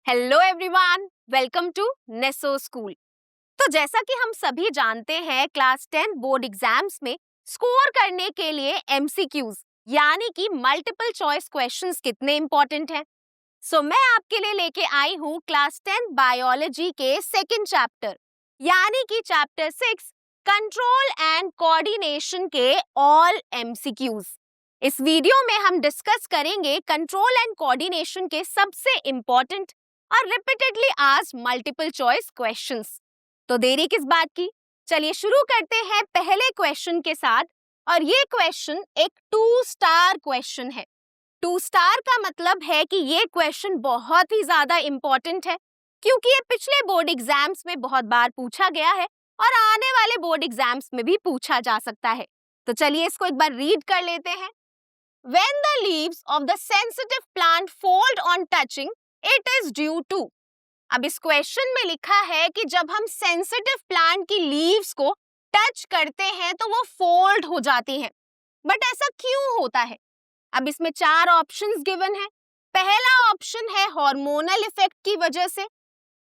Hello everyone, welcome to Neso school. तो जैसा कि हम सभी जानते हैं, क्लास 10 बोर्ड एग्जाम्स में स्कोर करने के लिए एमसीक्यूज यानी कि मल्टीपल चॉइस क्वेश्चंस कितने इंपॉर्टेंट हैं। मैं आपके लिए लेके आई हूँ क्लास 10 बायोलॉजी के सेकंड चैप्टर यानी कि चैप्टर 6 कंट्रोल एंड कोऑर्डिनेशन के ऑल एमसीक्यूज। इस वीडियो में हम डिस्कस करेंगे कंट्रोल एंड कोऑर्डिनेशन के सबसे इंपॉर्टेंट और repeatedly asked multiple choice questions. तो देरी किस बात की, चलिए शुरू करते हैं पहले क्वेश्चन के साथ। और ये क्वेश्चन एक 2 स्टार क्वेश्चन है। 2 स्टार का मतलब है कि ये क्वेश्चन बहुत ही ज्यादा इंपॉर्टेंट है, क्योंकि ये पिछले बोर्ड एग्जाम्स में बहुत बार पूछा गया है और आने वाले बोर्ड एग्जाम्स में भी पूछा जा सकता है। तो चलिए इसको एक बार रीड कर लेते हैं। When the leaves of the sensitive plant fold on touching, it is due to। अब इस क्वेश्चन में लिखा है कि जब हम सेंसिटिव प्लांट की लीव्स को टच करते हैं तो वो फोल्ड हो जाती हैं। बट ऐसा क्यों होता है? अब इसमें 4 ऑप्शंस गिवन है। पहला ऑप्शन है हार्मोनल इफेक्ट की वजह से,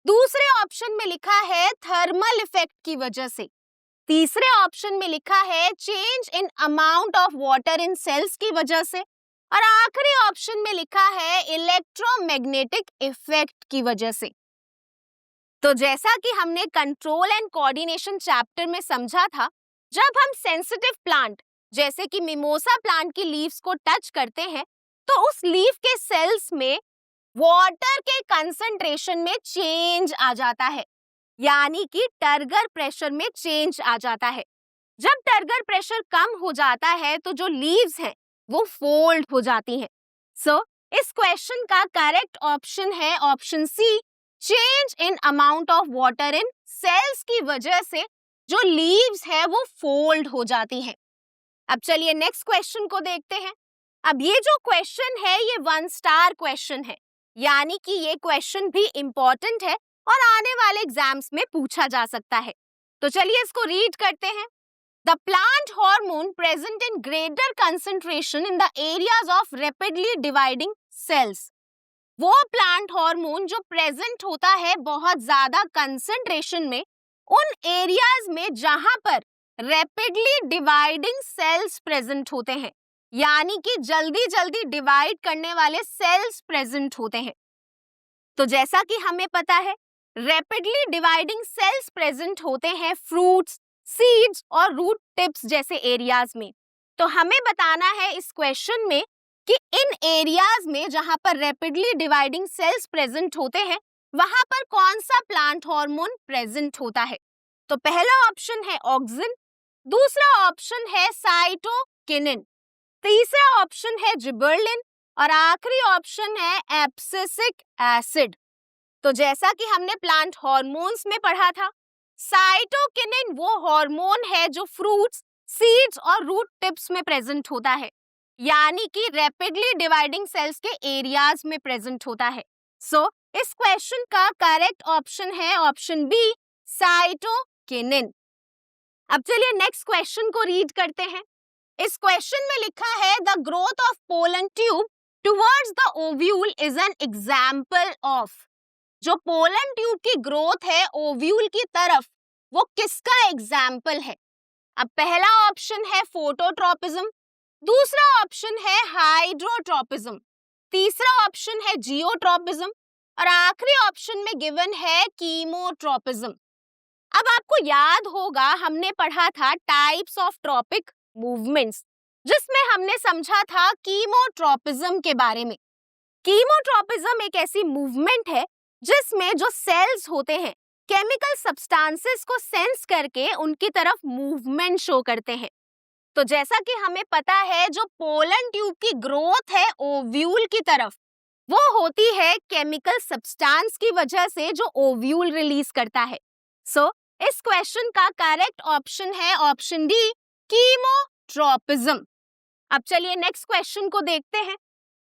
दूसरे ऑप्शन में लिखा है थर्मल इफेक्ट की वजह से, तीसरे ऑप्शन में लिखा है change in amount of water in cells की वजह से, और आखिरी ऑप्शन में लिखा है इलेक्ट्रोमैग्नेटिक इफेक्ट की वजह से। तो जैसा कि हमने कंट्रोल एंड कोऑर्डिनेशन चैप्टर में समझा था, जब हम सेंसिटिव प्लांट जैसे कि मिमोसा प्लांट की लीव्स को टच करते हैं तो उस लीफ के सेल्स में वाटर के कंसंट्रेशन में चेंज आ जाता है, यानी कि टर्गर प्रेशर में चेंज आ जाता है। जब टर्गर प्रेशर कम हो जाता है तो जो लीव्स हैं वो फोल्ड हो जाती हैं। इस क्वेश्चन का करेक्ट ऑप्शन है option C, change in amount of water in cells की वजह से जो लीव्स है वो फोल्ड हो जाती हैं। अब चलिए नेक्स्ट क्वेश्चन को देखते हैं। अब ये जो क्वेश्चन है ये 1 स्टार क्वेश्चन है, यानी कि ये क्वेश्चन भी इंपॉर्टेंट है और आने वाले एग्जाम्स में पूछा जा सकता है। तो चलिए इसको रीड करते हैं। The plant hormone present in greater concentration in the areas of rapidly dividing cells. वो प्लांट हार्मोन जो प्रेजेंट होता है बहुत ज्यादा कंसंट्रेशन में उन एरियाज में जहां पर रैपिडली डिवाइडिंग सेल्स प्रेजेंट होते हैं, यानी कि जल्दी जल्दी डिवाइड करने वाले सेल्स प्रेजेंट होते हैं। तो जैसा कि हमें पता है रैपिडली डिवाइडिंग सेल्स प्रेजेंट होते हैं फ्रूट्स, सीड्स और रूट टिप्स जैसे एरियाज में। तो हमें बताना है इस क्वेश्चन में कि इन एरियाज में जहां पर रैपिडली डिवाइडिंग सेल्स प्रेजेंट होते हैं वहां पर कौन सा प्लांट हार्मोन प्रेजेंट होता है। तो पहला ऑप्शन है ऑक्सिन, दूसरा ऑप्शन है साइटोकिनिन, तीसरा ऑप्शन है जिबर्लिन और आखिरी ऑप्शन है एब्सिसिक एसिड। तो जैसा कि हमने प्लांट हार्मोन्स में पढ़ा था, साइटोकिनिन वो हार्मोन है जो फ्रूट्स, सीड्स और रूट टिप्स में प्रेजेंट होता है, यानी कि रैपिडली डिवाइडिंग सेल्स के एरियाज में प्रेजेंट होता है। इस क्वेश्चन का करेक्ट ऑप्शन है ऑप्शन बी, साइटोकिनिन। अब चलिए नेक्स्ट क्वेश्चन को रीड करते हैं। इस क्वेश्चन में लिखा है the growth of pollen tube towards the ovule is an example of. जो पोलन ट्यूब की ग्रोथ है ओव्यूल की तरफ, वो किसका एग्जाम्पल है? अब पहला ऑप्शन है फोटोट्रोपिज्म, दूसरा ऑप्शन है हाइड्रोट्रोपिज्म, तीसरा ऑप्शन है जियोट्रोपिज्म और आखिरी ऑप्शन में गिवन है कीमोट्रोपिज्म। अब आपको याद होगा हमने पढ़ा था टाइप्स ऑफ ट्रॉपिक मूवमेंट्स, जिसमें हमने समझा था कीमोट्रोपिज्म के बारे में। कीमोट्रोपिज्म एक ऐसी मूवमेंट है जिसमें जो सेल्स होते हैं केमिकल सब्सटेंसेस को सेंस करके उनकी तरफ मूवमेंट शो करते हैं। तो जैसा कि हमें पता है जो पोलन ट्यूब की ग्रोथ है ओव्यूल की तरफ, वो होती है केमिकल सब्सटेंस की वजह से जो ओव्यूल रिलीज करता है। इस क्वेश्चन का करेक्ट ऑप्शन है ऑप्शन डी, कीमोट्रोपिज्म। अब चलिए नेक्स्ट क्वेश्चन को देखते हैं।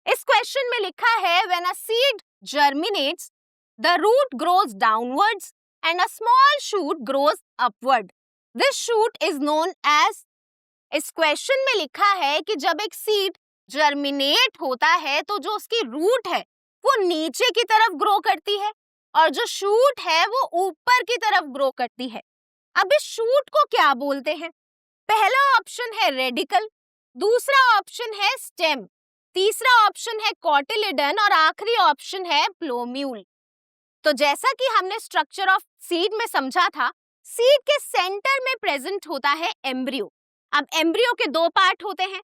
इस क्वेश्चन में लिखा है when a seed germinates the root grows downwards and a small shoot grows upward, this shoot is known as. इस क्वेश्चन में लिखा है कि जब एक सीड जर्मिनेट होता है तो जो उसकी रूट है वो नीचे की तरफ ग्रो करती है और जो शूट है वो ऊपर की तरफ ग्रो करती है। अब इस शूट को क्या बोलते हैं? पहला ऑप्शन है रेडिकल, दूसरा ऑप्शन है स्टेम, तीसरा ऑप्शन है कॉटिलिडन और आखिरी ऑप्शन है प्लोम्यूल। तो जैसा कि हमने स्ट्रक्चर ऑफ सीड में समझा था, सीड के सेंटर में प्रेजेंट होता है एम्ब्रियो। अब एम्ब्रियो के दो पार्ट होते हैं।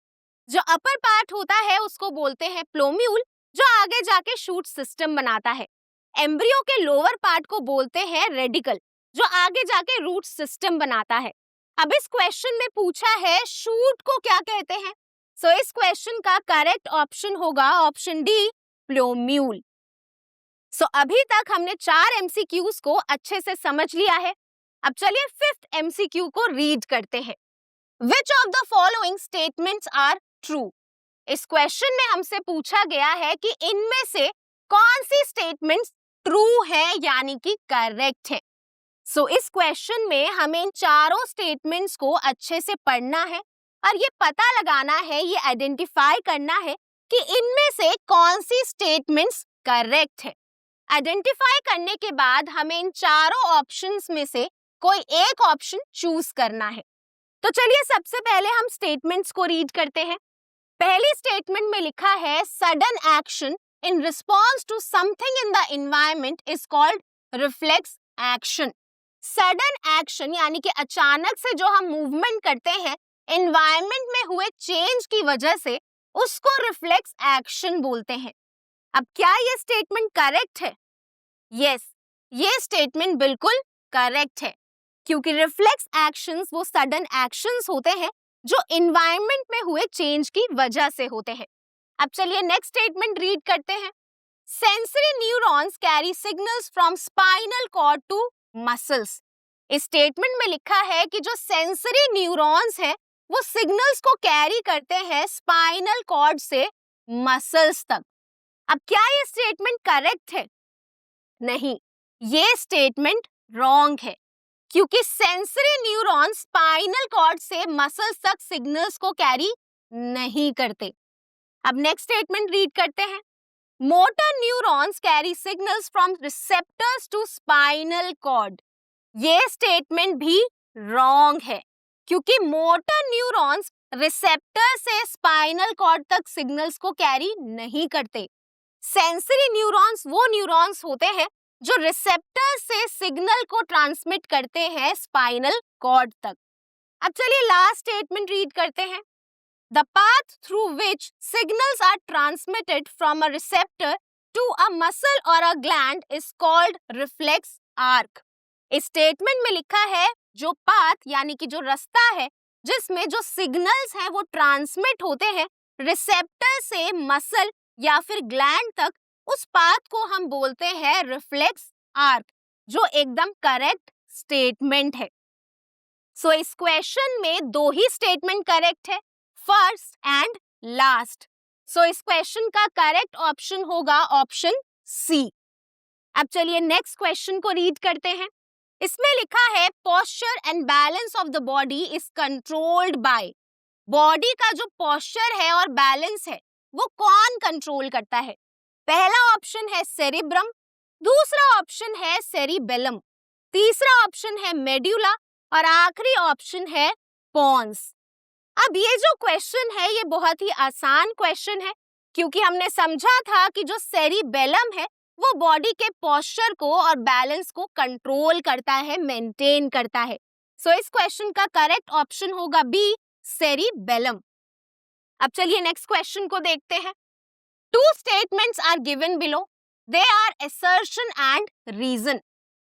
जो अपर पार्ट होता है उसको बोलते हैं प्लोम्यूल, जो आगे जाके शूट सिस्टम बनाता है। एम्ब्रियो के लोअर पार्ट को बोलते हैं रेडिकल, जो आगे जाके रूट सिस्टम बनाता है। अब इस क्वेश्चन में पूछा है शूट को क्या कहते हैं, सो इस क्वेश्चन का करेक्ट ऑप्शन होगा ऑप्शन डी, प्लोम्यूल। अभी तक हमने 4 एमसीक्यूज को अच्छे से समझ लिया है। अब चलिए 5th एमसीक्यू को रीड करते हैं। Which of the following statements are true? इस क्वेश्चन में हमसे पूछा गया है कि इनमें से कौन सी स्टेटमेंट्स ट्रू है यानी कि करेक्ट है। इस क्वेश्चन में हमें इन चारों स्टेटमेंट्स को अच्छे से पढ़ना है और ये पता लगाना है, ये आइडेंटिफाई करना है कि इनमें से कौन सी स्टेटमेंट्स करेक्ट है। आइडेंटिफाई करने के बाद हमें इन चारों ऑप्शंस में से कोई एक ऑप्शन चूज करना है। तो चलिए सबसे पहले हम स्टेटमेंट्स को रीड करते हैं। पहली स्टेटमेंट में लिखा है sudden action in response to something in the environment is called reflex action. Sudden action यानी कि अचानक से जो हम मूवमेंट करते हैं एनवायरनमेंट में हुए चेंज की वजह से, उसको रिफ्लेक्स एक्शन बोलते हैं। अब क्या ये स्टेटमेंट करेक्ट है? यस, ये स्टेटमेंट बिल्कुल करेक्ट है, क्योंकि रिफ्लेक्स एक्शंस वो सडन एक्शंस होते हैं जो एनवायरनमेंट में हुए चेंज की वजह से होते हैं। अब चलिए नेक्स्ट स्टेटमेंट रीड करते हैं। Sensory neurons carry signals from spinal cord to muscles. इस स्टेटमेंट में लिखा है कि जो सेंसरी न्यूरॉन्स हैं वो सिग्नल्स को कैरी करते हैं स्पाइनल कॉर्ड से मसल्स तक। अब क्या ये स्टेटमेंट करेक्ट है? नहीं, ये स्टेटमेंट रॉन्ग है, क्योंकि सेंसरी न्यूरॉन स्पाइनल कॉर्ड से मसल्स तक सिग्नल्स को कैरी नहीं करते। अब नेक्स्ट स्टेटमेंट रीड करते हैं। Motor neurons carry signals from receptors to spinal cord. ये स्टेटमेंट भी रॉन्ग है, क्योंकि मोटर न्यूरॉन्स रिसेप्टर से स्पाइनल कॉर्ड तक सिग्नल्स को कैरी नहीं करते। सेंसरी न्यूरॉन्स वो न्यूरॉन्स होते हैं जो रिसेप्टर से सिग्नल को ट्रांसमिट करते हैं स्पाइनल कॉर्ड तक। अब चलिए लास्ट स्टेटमेंट रीड करते हैं। The path through which signals are transmitted from a receptor to a muscle or a gland is called reflex arc. इस स्टेटमेंट में लिखा है जो पाथ यानी कि जो रास्ता है जिसमें जो सिग्नल्स हैं वो ट्रांसमिट होते हैं रिसेप्टर से मसल या फिर ग्लैंड तक, उस पाथ को हम बोलते हैं रिफ्लेक्स आर्क, जो एकदम करेक्ट स्टेटमेंट है। इस क्वेश्चन में दो ही स्टेटमेंट करेक्ट है, फर्स्ट एंड लास्ट। इस क्वेश्चन का करेक्ट ऑप्शन होगा ऑप्शन सी। अब चलिए नेक्स्ट क्वेश्चन को रीड करते हैं। इसमें लिखा है posture and balance of the body is controlled by. Body का जो पोस्चर है और बैलेंस है वो कौन कंट्रोल करता है? पहला ऑप्शन है सेरिब्रम, दूसरा ऑप्शन है सेरिबेलम, तीसरा ऑप्शन है मेड्यूला और आखिरी ऑप्शन है पोन्स। अब ये जो क्वेश्चन है ये बहुत ही आसान क्वेश्चन है, क्योंकि हमने समझा था कि जो सेरिबेलम है वो बॉडी के पोस्चर को और बैलेंस को कंट्रोल करता है, मेंटेन करता है। इस क्वेश्चन का करेक्ट ऑप्शन होगा बी, सेरिबेलम। अब चलिए नेक्स्ट क्वेश्चन को देखते हैं। Two statements are given below, they are assertion and reason.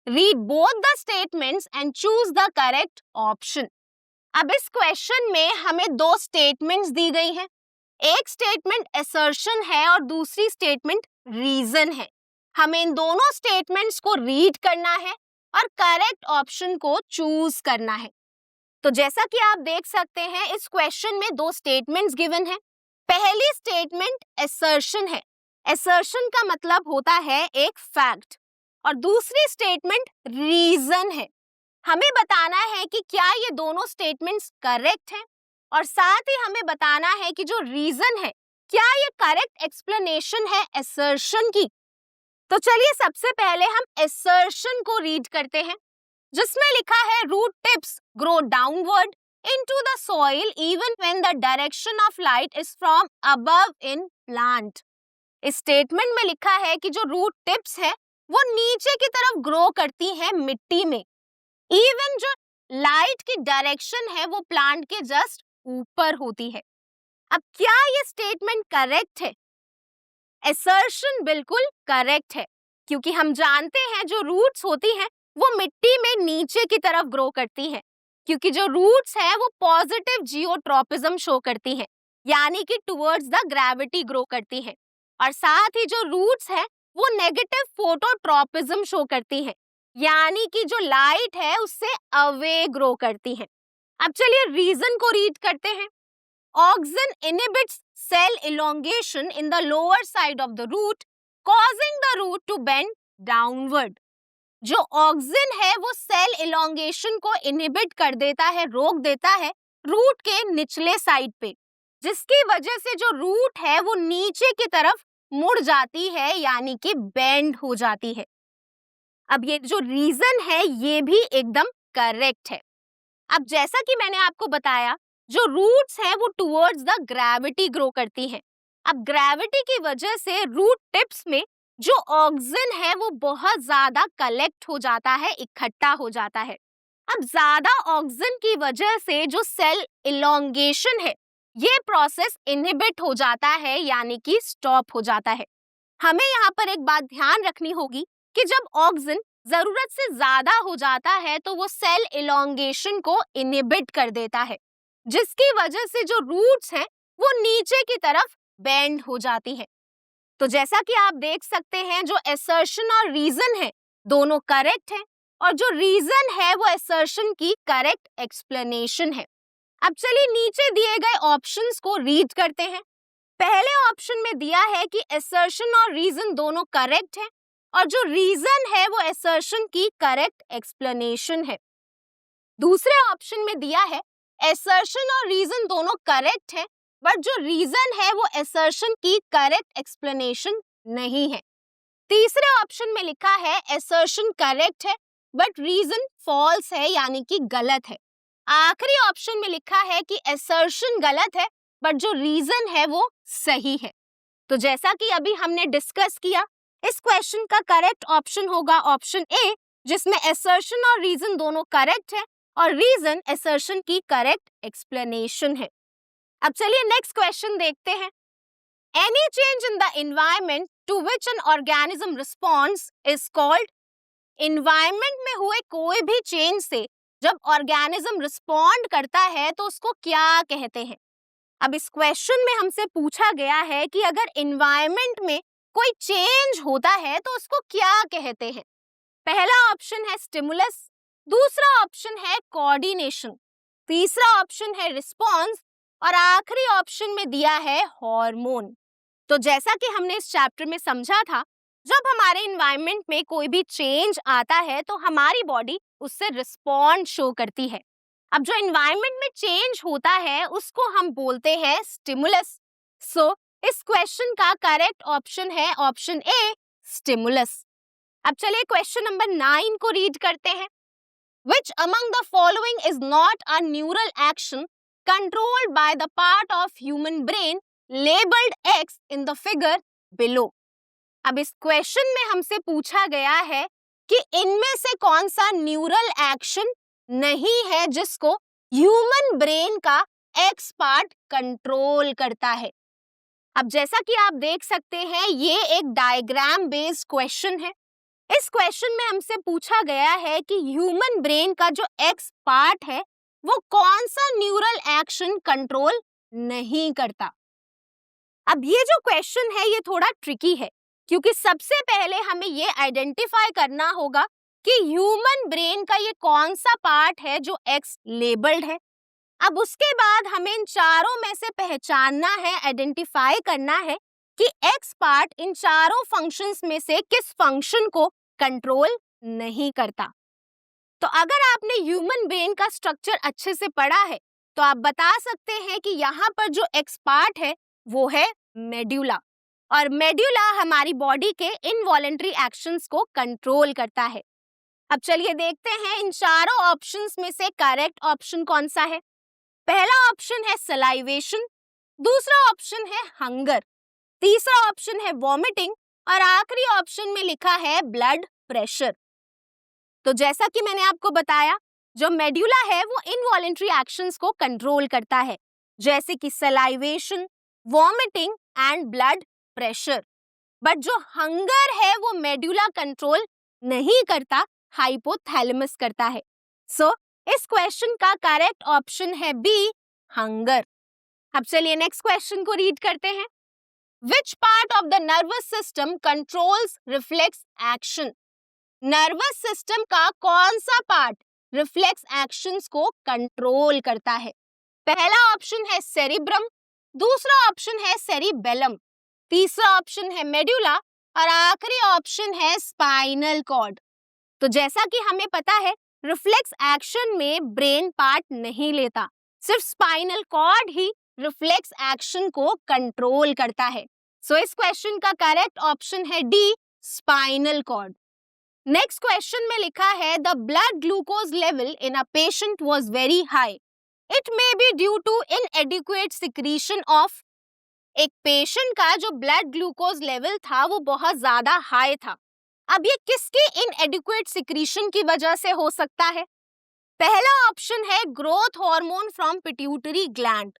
Read both the statements and choose the correct option. अब इस क्वेश्चन में हमें दो स्टेटमेंट्स दी गई हैं। एक स्टेटमेंट assertion है और दूसरी स्टेटमेंट reason है। हमें इन दोनों स्टेटमेंट्स को रीड करना है और करेक्ट ऑप्शन को चूज करना है। तो जैसा कि आप देख सकते हैं इस क्वेश्चन में दो स्टेटमेंट्स गिवन हैं। पहली स्टेटमेंट assertion है। assertion का मतलब होता है एक फैक्ट, और दूसरी स्टेटमेंट रीजन है। हमें बताना है कि क्या ये दोनों स्टेटमेंट्स करेक्ट हैं, और साथ ही हमें बताना है कि जो रीजन है क्या ये करेक्ट एक्सप्लेनेशन है assertion की तो चलिए सबसे पहले हम assertion को रीड करते हैं, जिसमें लिखा है root tips grow downward into the soil even when the direction of light is from above in plant. इस स्टेटमेंट में लिखा है कि जो रूट टिप्स है वो नीचे की तरफ ग्रो करती है मिट्टी में, इवन जो लाइट की डायरेक्शन है वो प्लांट के जस्ट ऊपर होती है। अब क्या ये स्टेटमेंट करेक्ट है? असर्शन बिल्कुल करेक्ट है, क्योंकि हम जानते हैं जो रूट्स होती हैं वो मिट्टी में नीचे की तरफ ग्रो करती हैं, क्योंकि जो रूट्स है वो पॉजिटिव जियोट्रोपिज्म शो करती हैं, यानी कि टुवर्ड्स द ग्रेविटी ग्रो करती है, और साथ ही जो रूट्स है वो नेगेटिव फोटोट्रोपिज्म शो करती है, यानी कि जो लाइट है उससे अवे ग्रो करती है। अब चलिए रीजन को रीड करते हैं। Auxin inhibits cell elongation in the lower side of the root, causing the root to bend downward. जो ऑक्सिन है वो सेल इलोंगेशन को इनहिबिट कर देता है, रोक देता है रूट के निचले साइड पे, जिसकी वजह से जो रूट है वो नीचे की तरफ मुड़ जाती है, यानी कि बेंड हो जाती है। अब ये जो रीजन है ये भी एकदम करेक्ट है। अब जैसा कि मैंने आपको बताया, जो रूट्स हैं वो टुवर्ड्स द ग्रेविटी ग्रो करती हैं। अब ग्रेविटी की वजह से रूट टिप्स में जो ऑक्सिन है वो बहुत ज्यादा कलेक्ट हो जाता है, इकट्ठा हो जाता है। अब ज्यादा ऑक्सिन की वजह से जो सेल इलोंगेशन है ये प्रोसेस इनहिबिट हो जाता है, यानी कि स्टॉप हो जाता है। हमें यहाँ पर एक बात ध्यान रखनी होगी कि जब ऑक्सिन जरूरत से ज्यादा हो जाता है तो वो सेल इलोंगेशन को इनहिबिट कर देता है, जिसकी वजह से जो रूट्स हैं वो नीचे की तरफ बेंड हो जाती है। तो जैसा कि आप देख सकते हैं, जो असर्शन और रीजन है दोनों करेक्ट हैं, और जो रीजन है वो असर्शन की करेक्ट एक्सप्लेनेशन है। अब चलिए नीचे दिए गए ऑप्शंस को रीड करते हैं। पहले ऑप्शन में दिया है कि असर्शन और रीजन दोनों करेक्ट है, और जो रीजन है वो असर्शन की करेक्ट एक्सप्लेनेशन है। दूसरे ऑप्शन में दिया है असर्शन और रीजन दोनों करेक्ट है, बट जो रीजन है वो असर्शन की करेक्ट एक्सप्लेनेशन नहीं है। तीसरे ऑप्शन में लिखा है असर्शन करेक्ट है बट रीजन फॉल्स है, यानी कि गलत है। आखिरी ऑप्शन में लिखा है कि असर्शन गलत है बट जो रीजन है वो सही है। तो जैसा कि अभी हमने डिस्कस किया, इस क्वेश्चन का करेक्ट ऑप्शन होगा ऑप्शन ए, जिसमें असर्शन और रीजन दोनों करेक्ट है और रीजन असर्शन की करेक्ट एक्सप्लेनेशन है। अब चलिए नेक्स्ट क्वेश्चन देखते हैं। Any change in the environment to which an organism responds is called. Environment में हुए कोई भी चेंज से जब ऑर्गेनिज्म रिस्पॉन्ड करता है तो उसको क्या कहते हैं। अब इस क्वेश्चन में हमसे पूछा गया है कि अगर एनवायरनमेंट में कोई चेंज होता है तो उसको क्या कहते हैं। पहला ऑप्शन है स्टिमुलस, दूसरा ऑप्शन है कोऑर्डिनेशन, तीसरा ऑप्शन है रिस्पॉन्स, और आखिरी ऑप्शन में दिया है हार्मोन। तो जैसा कि हमने इस चैप्टर में समझा था, जब हमारे एनवायरनमेंट में कोई भी चेंज आता है तो हमारी बॉडी उससे रिस्पॉन्ड शो करती है। अब जो एनवायरनमेंट में चेंज होता है उसको हम बोलते हैं स्टिमुलस। सो इस क्वेश्चन का करेक्ट ऑप्शन है ऑप्शन ए, स्टिमुलस। अब चलिए क्वेश्चन नंबर 9 को रीड करते हैं। Which among the following is not a neural action controlled by the part of human brain labeled X in the figure below? अब इस question में हमसे पूछा गया है कि इनमें से कौन सा न्यूरल एक्शन नहीं है जिसको ह्यूमन ब्रेन का एक्स पार्ट कंट्रोल करता है। अब जैसा कि आप देख सकते हैं, ये एक डायग्राम बेस्ड क्वेश्चन है। इस क्वेश्चन में हमसे पूछा गया है कि ह्यूमन ब्रेन का जो एक्स पार्ट है वो कौन सा न्यूरल एक्शन कंट्रोल नहीं करता। अब ये जो क्वेश्चन है ये थोड़ा ट्रिकी है, क्योंकि सबसे पहले हमें ये आइडेंटिफाई करना होगा कि ह्यूमन ब्रेन का ये कौन सा पार्ट है जो एक्स लेबल्ड है। अब उसके बाद हमें इन चारों में से पहचानना है, आइडेंटिफाई करना है कि एक्स पार्ट इन चारों फंक्शंस में से किस फंक्शन को कंट्रोल नहीं करता। तो अगर आपने ह्यूमन ब्रेन का स्ट्रक्चर अच्छे से पढ़ा है तो आप बता सकते हैं कि यहाँ पर जो एक्स पार्ट है वो है मेड्यूला। और मेड्यूला हमारी बॉडी के इनवॉलेंट्री एक्शंस को कंट्रोल करता है। अब चलिए देखते हैं इन चारों ऑप्शंस में से करेक्ट ऑप्शन कौन सा है। पहला ऑप्शन है सलाइवेशन, दूसरा ऑप्शन है हंगर, तीसरा ऑप्शन है वॉमिटिंग और आखिरी ऑप्शन में लिखा है ब्लड प्रेशर। तो जैसा कि मैंने आपको बताया, जो मेड्यूला है वो इनवॉलेंट्री एक्शंस को कंट्रोल करता है, जैसे कि salivation, vomiting and blood pressure. But जो हंगर है वो मेड्यूला कंट्रोल नहीं करता, हाइपोथैलेमस करता है। सो इस क्वेश्चन का करेक्ट ऑप्शन है बी, हंगर। अब चलिए नेक्स्ट क्वेश्चन को रीड करते हैं। Which part of the nervous system controls reflex action? Nervous system का कौन सा पार्ट रिफ्लेक्स एक्शंस को कंट्रोल करता है? पहला ऑप्शन है सेरिब्रम, दूसरा ऑप्शन है सेरिबेलम, तीसरा ऑप्शन है मेड्यूला और आखिरी ऑप्शन है स्पाइनल कॉर्ड। तो जैसा कि हमें पता है, रिफ्लेक्स एक्शन में ब्रेन पार्ट नहीं लेता, सिर्फ स्पाइनल कॉर्ड ही रिफ्लेक्स एक्शन को कंट्रोल करता है। सो इस क्वेश्चन का करेक्ट ऑप्शन है D, spinal cord. Next question में लिखा है the blood glucose level in a patient was very high, it may be due to inadequate secretion of. एक पेशेंट का जो ब्लड ग्लूकोज लेवल था वो बहुत ज्यादा हाई था। अब ये किसकी इनएडिक्वेट सिक्रीशन की वजह से हो सकता है? पहला ऑप्शन है growth hormone from pituitary gland,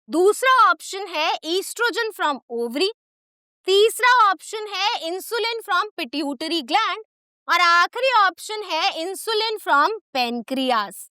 दूसरा ऑप्शन है ईस्ट्रोजन फ्रॉम ओवरी, तीसरा ऑप्शन है इंसुलिन फ्रॉम पिट्यूटरी ग्लैंड और आखिरी ऑप्शन है इंसुलिन फ्रॉम पेनक्रियास।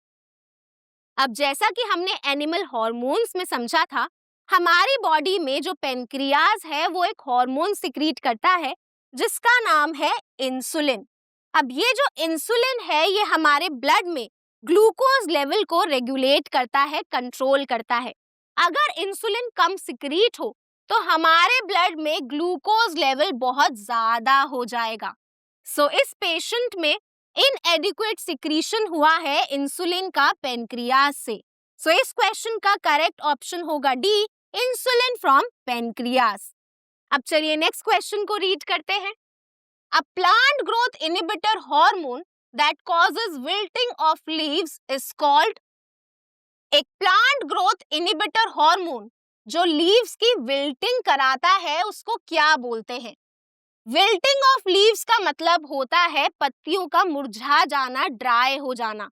अब जैसा कि हमने एनिमल हॉर्मोन्स में समझा था, हमारी बॉडी में जो पेनक्रियास है वो एक हार्मोन सिक्रीट करता है जिसका नाम है इंसुलिन। अब ये जो इंसुलिन है ये हमारे ब्लड में ग्लूकोज लेवल को रेगुलेट करता है, कंट्रोल करता है। अगर इंसुलिन कम सिक्रीट हो तो हमारे ब्लड में ग्लूकोज लेवल बहुत ज्यादा हो जाएगा। सो इस पेशेंट में इनएडिक्वेट सिक्रीशन हुआ है इंसुलिन का पेनक्रियास से। सो इस क्वेश्चन का करेक्ट ऑप्शन होगा डी, इंसुलिन फ्रॉम पेनक्रियास। अब चलिए नेक्स्ट क्वेश्चन को रीड करते हैं। A plant growth inhibitor hormone that causes wilting of leaves is called. एक प्लांट ग्रोथ इनहिबिटर हार्मोन जो लीव्स की विल्टिंग कराता है उसको क्या बोलते हैं? विल्टिंग ऑफ लीव्स का मतलब होता है पत्तियों का मुरझा जाना, ड्राई हो जाना।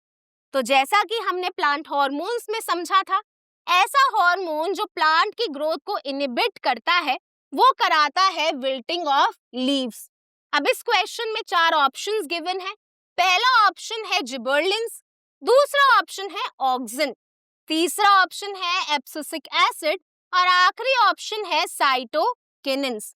तो जैसा कि हमने प्लांट हार्मोन्स में समझा था, ऐसा हार्मोन जो प्लांट की ग्रोथ को इनहिबिट करता है वो कराता है विल्टिंग ऑफ लीव्स। अब इस क्वेश्चन में चार ऑप्शंस गिवन है। पहला ऑप्शन है जिबर्लिन्स, दूसरा ऑप्शन है ऑक्सिन, तीसरा ऑप्शन है एब्सिसिक एसिड और आखिरी ऑप्शन है साइटोकिनिन्स।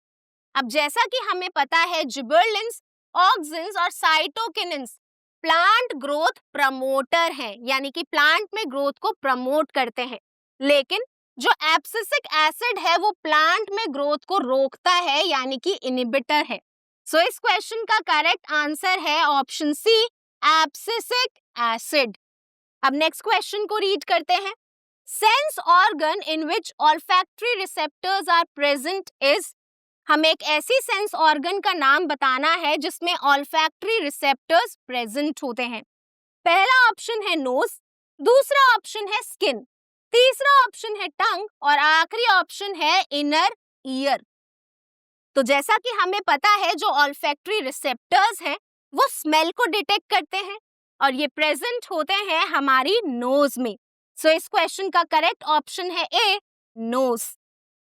अब जैसा कि हमें पता है जिबर्लिन्स, ऑक्सिन्स और साइटोकिनिन्स प्लांट ग्रोथ प्रमोटर हैं, यानी कि प्लांट में ग्रोथ को प्रमोट करते हैं। लेकिन जो एब्सिसिक एसिड है वो प्लांट में ग्रोथ को रोकता है, यानी कि इनहिबिटर है। सो इस क्वेश्चन का करेक्ट आंसर है ऑप्शन सी, एब्सिसिक एसिड। अब नेक्स्ट क्वेश्चन को रीड करते हैं। Sense organ in which olfactory receptors are present is. हमें एक ऐसी सेंस ऑर्गन का नाम बताना है जिसमें ऑल्फैक्टरी रिसेप्टर्स प्रेजेंट होते हैं। पहला ऑप्शन है नोज, दूसरा ऑप्शन है स्किन, तीसरा ऑप्शन है टंग और आखिरी ऑप्शन है इनर ईयर। तो जैसा कि हमें पता है जो ऑल्फैक्टरी रिसेप्टर्स हैं वो स्मेल को डिटेक्ट करते हैं और ये प्रेजेंट होते हैं हमारी नोज में। सो इस क्वेश्चन का करेक्ट ऑप्शन है ए, नोज।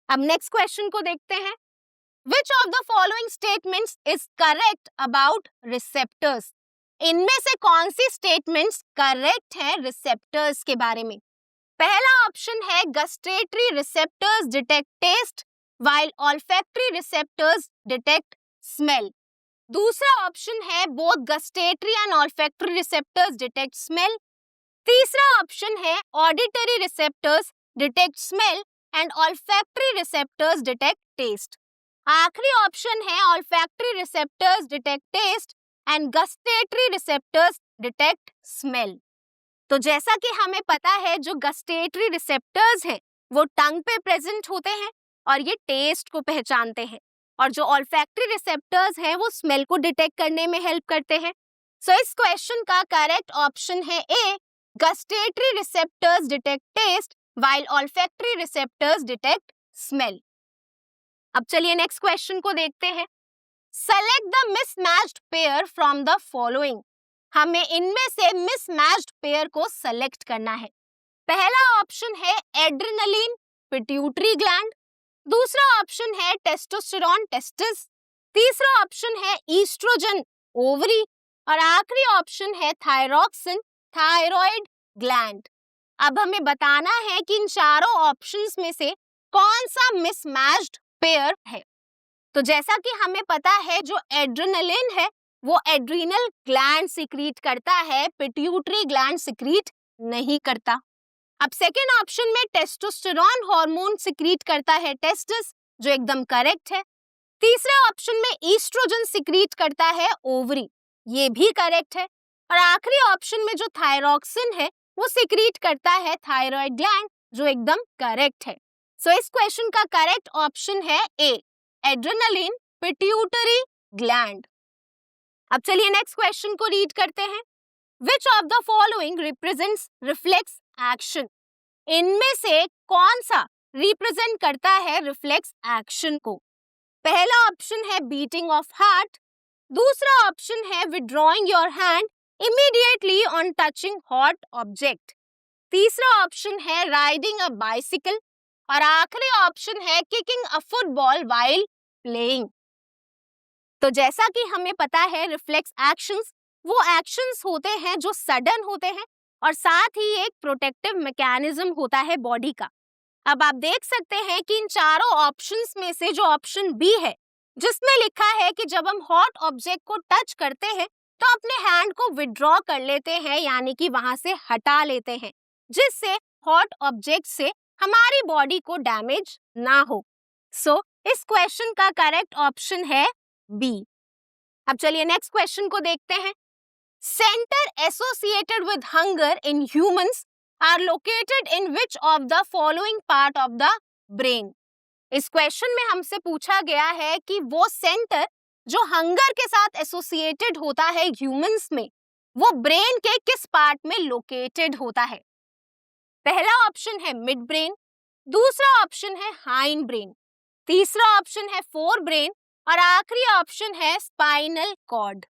अब नेक्स्ट क्वेश्चन को देखते हैं। Which of the following statements is correct about receptors? इनमें से कौन सी स्टेटमेंट्स करेक्ट हैं रिसेप्टर्स के बारे में? पहला ऑप्शन है gustatory receptors detect taste while olfactory receptors detect smell. दूसरा ऑप्शन है both gustatory and olfactory receptors detect smell. तीसरा ऑप्शन है auditory receptors detect smell and olfactory receptors detect taste. आखिरी ऑप्शन है olfactory receptors detect taste and gustatory receptors detect smell. तो जैसा कि हमें पता है जो गस्टेटरी रिसेप्टर्स हैं वो टंग पे प्रेजेंट होते हैं और ये टेस्ट को पहचानते हैं, और जो ऑल्फैक्टरी रिसेप्टर्स हैं वो स्मेल को डिटेक्ट करने में हेल्प करते हैं। सो इस क्वेश्चन का करेक्ट ऑप्शन है A, gustatory receptors detect taste while olfactory receptors detect smell. अब चलिए नेक्स्ट क्वेश्चन को देखते हैं। Select the mismatched pair from the following. हमें इनमें से मिसमैच्ड पेयर को सेलेक्ट करना है। पहला ऑप्शन है एड्रेनलिन पिट्यूटरी ग्लैंड, दूसरा ऑप्शन है टेस्टोस्टेरोन टेस्टिस, तीसरा ऑप्शन है ईस्ट्रोजन ओवरी और आखिरी ऑप्शन है थायरॉक्सिन थायराइड ग्लैंड। अब हमें बताना है कि इन चारों ऑप्शंस में से कौन सा मिसमैच्ड पेयर है। तो जैसा कि हमें पता है जो एड्रेनलिन है वो एड्रीनल ग्लैंड सिक्रीट करता है, पिट्यूटरी ग्लैंड सिक्रीट नहीं करता। अब सेकेंड ऑप्शन में टेस्टोस्टेरोन हार्मोन सिक्रीट करता है टेस्टिस, जो एकदम करेक्ट है। तीसरे ऑप्शन में ईस्ट्रोजन सिक्रीट करता है ओवरी, ये भी करेक्ट है। और आखिरी ऑप्शन में जो थायरॉक्सिन है वो सिक्रीट करता है थायराइड ग्लैंड, जो एकदम करेक्ट है। सो इस क्वेश्चन का करेक्ट ऑप्शन है ए, एड्रेनलिन पिट्यूटरी ग्लैंड। अब चलिए नेक्स्ट क्वेश्चन को रीड करते हैं। Which of the following represents reflex action? इनमें से कौन सा रिप्रेजेंट करता है रिफ्लेक्स एक्शन को? पहला ऑप्शन है बीटिंग ऑफ हार्ट, दूसरा ऑप्शन है withdrawing your hand immediately on touching hot object, तीसरा ऑप्शन है राइडिंग अ बाइसिकल और आखिरी ऑप्शन है किकिंग अ फुटबॉल व्हाइल प्लेइंग। तो जैसा कि हमें पता है रिफ्लेक्स एक्शंस वो एक्शंस होते हैं जो सडन होते हैं और साथ ही एक प्रोटेक्टिव मैकेनिज्म होता है बॉडी का। अब आप देख सकते हैं कि इन चारों ऑप्शंस में से जो ऑप्शन बी है जिसमें लिखा है कि जब हम हॉट ऑब्जेक्ट को टच करते हैं तो अपने हैंड को विड्रॉ कर लेते हैं, यानी कि वहां से हटा लेते हैं, जिससे हॉट ऑब्जेक्ट से हमारी बॉडी को डैमेज ना हो। सो इस क्वेश्चन का करेक्ट ऑप्शन है बी। अब चलिए नेक्स्ट क्वेश्चन को देखते हैं। Centre associated with hunger in humans are located in which of the following part of the brain. इस क्वेश्चन में हमसे पूछा गया है कि वो सेंटर जो हंगर के साथ एसोसिएटेड होता है ह्यूमंस में वो ब्रेन के किस पार्ट में लोकेटेड होता है। पहला ऑप्शन है मिड ब्रेन, दूसरा ऑप्शन है हाइंड ब्रेन, तीसरा ऑप्शन है फोर ब्रेन और आखिरी ऑप्शन है स्पाइनल कॉर्ड।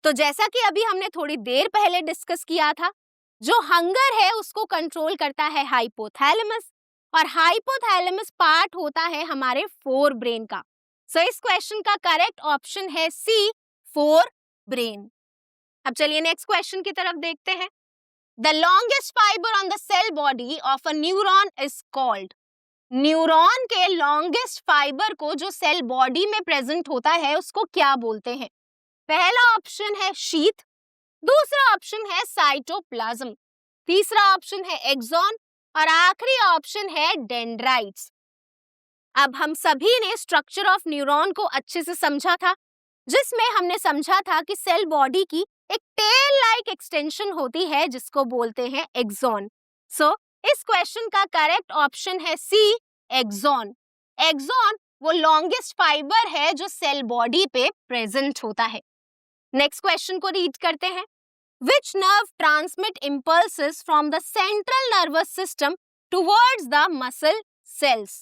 तो जैसा कि अभी हमने थोड़ी देर पहले डिस्कस किया था, जो हंगर है उसको कंट्रोल करता है हाइपोथैलेमस और हाइपोथैलेमस पार्ट होता है हमारे फोर ब्रेन का। सो इस क्वेश्चन का करेक्ट ऑप्शन है सी, फोर ब्रेन। अब चलिए नेक्स्ट क्वेश्चन की तरफ देखते हैं। The longest fibre on the cell body of a neuron is called. Neuron के लॉन्गेस्ट फाइबर को जो सेल बॉडी में प्रेजेंट होता है उसको क्या बोलते हैं। पहला ऑप्शन है शीथ, दूसरा ऑप्शन है साइटोप्लाज्म, तीसरा ऑप्शन है एक्सॉन और आखिरी ऑप्शन है डेंड्राइट्स। अब हम सभी ने स्ट्रक्चर ऑफ न्यूरॉन को अच्छे से समझा था, जिसमें हमने समझा था कि सेल बॉडी की एक टेल लाइक एक्सटेंशन होती है जिसको बोलते हैं एक्सॉन। सो इस क्वेश्चन का करेक्ट ऑप्शन है सी, एक्सॉन। एक्सॉन वो लॉन्गेस्ट फाइबर है जो सेल बॉडी पे प्रेजेंट होता है। नेक्स्ट क्वेश्चन को रीड करते हैं। Which nerve transmit impulses from the central nervous system towards the muscle cells?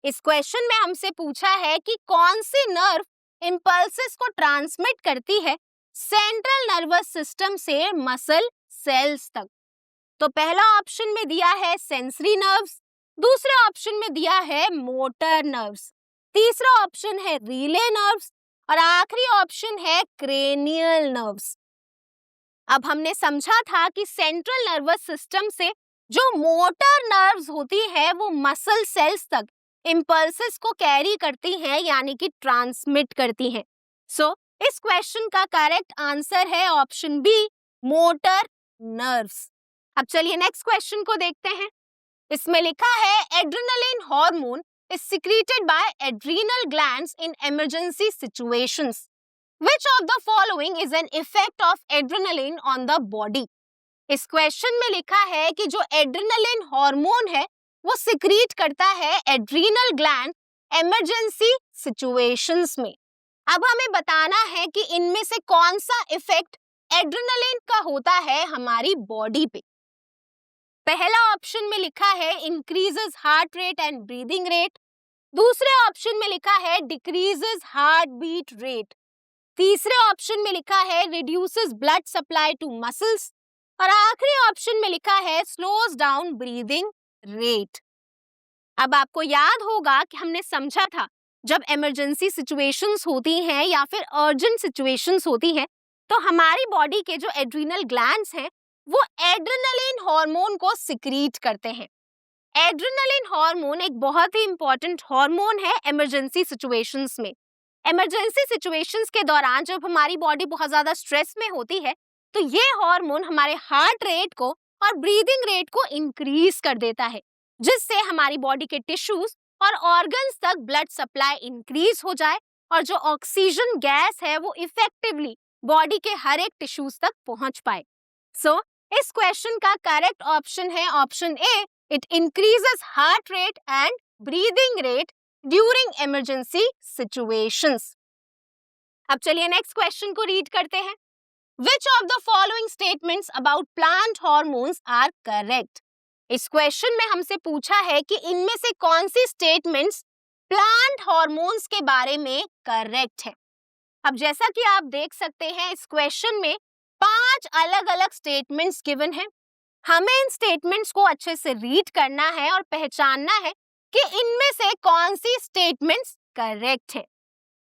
इस क्वेश्चन में हमसे पूछा है कि कौन सी नर्व इम्पल्सेस को ट्रांसमिट करती है सेंट्रल नर्वस सिस्टम से मसल सेल्स तक। तो पहला ऑप्शन में दिया है सेंसरी नर्व्स, दूसरे ऑप्शन में दिया है मोटर नर्व्स, तीसरा ऑप्शन है रिले नर्व्स और आखिरी ऑप्शन है क्रेनियल नर्व्स। अब हमने समझा था कि सेंट्रल नर्वस सिस्टम से जो मोटर नर्व्स होती है वो मसल सेल्स तक इम्पल्सेस को कैरी करती हैं, यानी कि ट्रांसमिट करती हैं। सो इस क्वेश्चन का करेक्ट आंसर है ऑप्शन बी, मोटर नर्व्स। अब चलिए नेक्स्ट क्वेश्चन को देखते हैं। इसमें लिखा है adrenaline hormone is secreted by adrenal glands in emergency situations. Which of the following is an effect of adrenaline on the body? इस क्वेश्चन में लिखा है कि जो एड्रेनलिन हार्मोन है वो सिक्रीट करता है एड्रीनल ग्लैंड इमरजेंसी सिचुएशंस में। अब हमें बताना है कि इनमें से कौन सा इफेक्ट एड्रेनलिन का होता है हमारी बॉडी पे। पहला ऑप्शन में लिखा है increases heart rate and breathing rate, दूसरे ऑप्शन में लिखा है डिक्रीजेस हार्ट बीट रेट, तीसरे ऑप्शन में लिखा है reduces blood supply to muscles और आखिरी ऑप्शन में लिखा है स्लोज डाउन ब्रीदिंग रेट। अब आपको याद होगा कि हमने समझा था जब इमरजेंसी सिचुएशंस होती हैं या फिर अर्जेंट सिचुएशंस होती हैं तो हमारी बॉडी के जो एड्रीनल ग्लैंड्स हैं वो एड्रेनलिन हार्मोन को सिक्रीट करते हैं। एड्रेनलिन हार्मोन एक बहुत ही इंपॉर्टेंट हार्मोन है इमरजेंसी सिचुएशंस में। इमरजेंसी सिचुएशंस के दौरान जब हमारी बॉडी बहुत ज्यादा स्ट्रेस में होती है तो ये हार्मोन हमारे हार्ट रेट को और ब्रीदिंग रेट को इंक्रीज कर देता है, जिससे हमारी बॉडी के टिश्यूज और ऑर्गन्स तक ब्लड सप्लाई इंक्रीज हो जाए और जो ऑक्सीजन गैस है वो इफेक्टिवली बॉडी के हर एक टिश्यूज तक पहुंच पाए। सो इस क्वेश्चन का करेक्ट ऑप्शन है option A, it increases heart rate and breathing rate during emergency situations. अब चलिए नेक्स्ट क्वेश्चन को रीड करते हैं। Which of the following statements about plant hormones are correct? इस क्वेश्चन में हमसे पूछा है कि इनमें से कौन सी स्टेटमेंट्स प्लांट हॉर्मोन्स के बारे में करेक्ट है। अब जैसा कि आप देख सकते हैं इस क्वेश्चन में 5 अलग अलग स्टेटमेंट्स गिवन हैं। हमें इन स्टेटमेंट्स को अच्छे से रीड करना है और पहचानना है कि इनमें से कौन सी स्टेटमेंट्स करेक्ट है।